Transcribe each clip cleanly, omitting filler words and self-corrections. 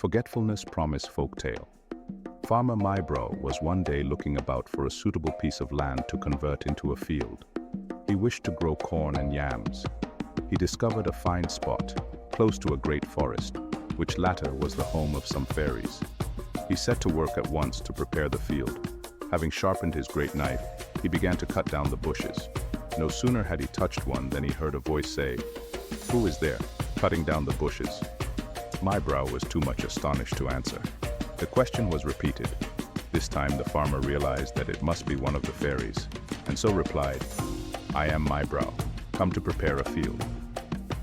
Forgetfulness Promise Folktale. Farmer Mybrow was one day looking about for a suitable piece of land to convert into a field. He wished to grow corn and yams. He discovered a fine spot, close to a great forest, which latter was the home of some fairies. He set to work at once to prepare the field. Having sharpened his great knife, he began to cut down the bushes. No sooner had he touched one than he heard a voice say, "Who is there, cutting down the bushes?" Mybrow was too much astonished to answer. The question was repeated. This time the farmer realized that it must be one of the fairies, and so replied, "I am Mybrow, come to prepare a field."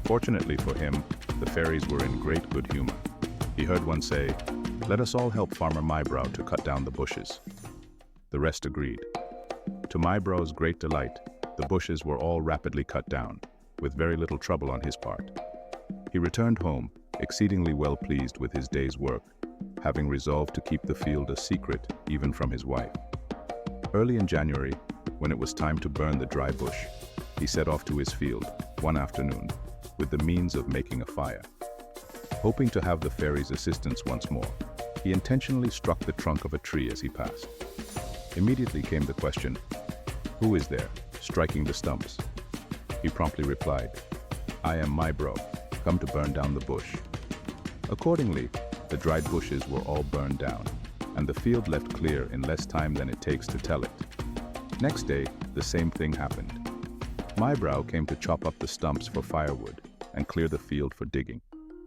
Fortunately for him, the fairies were in great good humor. He heard one say, "Let us all help Farmer Mybrow to cut down the bushes." The rest agreed. To Mybrow's great delight, the bushes were all rapidly cut down, with very little trouble on his part. He returned home, exceedingly well pleased with his day's work, having resolved to keep the field a secret even from his wife. Early in January, when it was time to burn the dry bush, he set off to his field, one afternoon, with the means of making a fire. Hoping to have the fairies' assistance once more, he intentionally struck the trunk of a tree as he passed. Immediately came the question, "Who is there, striking the stumps?" He promptly replied, "I am Mybrow, come to burn down the bush." Accordingly, the dried bushes were all burned down, and the field left clear in less time than it takes to tell it. Next day, the same thing happened. Mybrow came to chop up the stumps for firewood and clear the field for digging.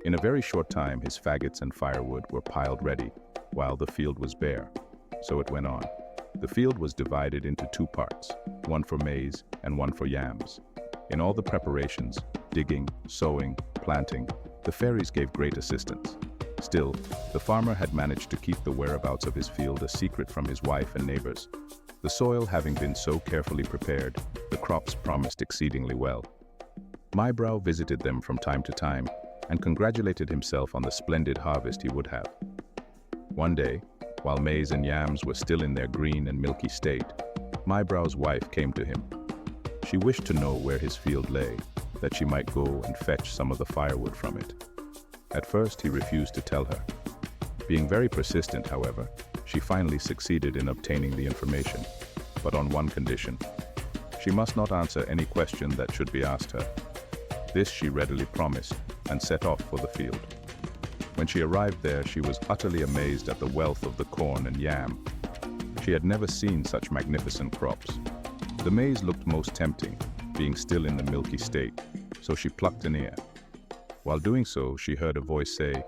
In a very short time, his faggots and firewood were piled ready, while the field was bare. So it went on. The field was divided into two parts, one for maize and one for yams. In all the preparations, digging, sowing, planting, the fairies gave great assistance. Still, the farmer had managed to keep the whereabouts of his field a secret from his wife and neighbors. The soil having been so carefully prepared, the crops promised exceedingly well. Mybrow visited them from time to time and congratulated himself on the splendid harvest he would have. One day, while maize and yams were still in their green and milky state, Mybrow's wife came to him. She wished to know where his field lay, that she might go and fetch some of the firewood from it. At first, he refused to tell her. Being very persistent, however, she finally succeeded in obtaining the information, but on one condition. She must not answer any question that should be asked her. This she readily promised and set off for the field. When she arrived there, she was utterly amazed at the wealth of the corn and yam. She had never seen such magnificent crops. The maize looked most tempting, being still in the milky state, so she plucked an ear. While doing so, she heard a voice say,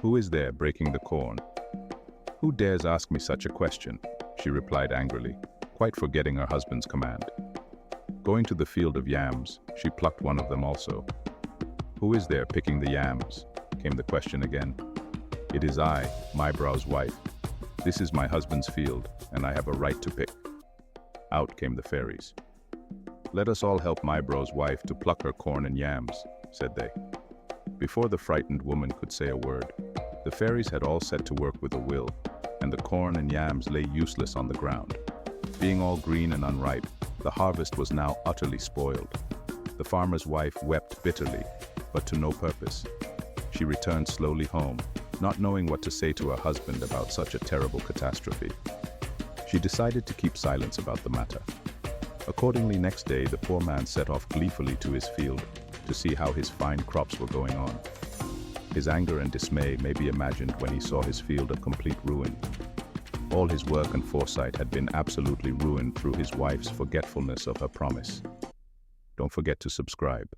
"Who is there breaking the corn?" "Who dares ask me such a question?" she replied angrily, quite forgetting her husband's command. Going to the field of yams, she plucked one of them also. "Who is there picking the yams?" came the question again. "It is I, Mybrow's wife. This is my husband's field, and I have a right to pick." Out came the fairies. "Let us all help Mybrow's wife to pluck her corn and yams," said they. Before the frightened woman could say a word, the fairies had all set to work with a will, and the corn and yams lay useless on the ground. Being all green and unripe, the harvest was now utterly spoiled. The farmer's wife wept bitterly, but to no purpose. She returned slowly home, not knowing what to say to her husband about such a terrible catastrophe. She decided to keep silence about the matter. Accordingly, next day, the poor man set off gleefully to his field to see how his fine crops were going on. His anger and dismay may be imagined when he saw his field a complete ruin. All his work and foresight had been absolutely ruined through his wife's forgetfulness of her promise. Don't forget to subscribe.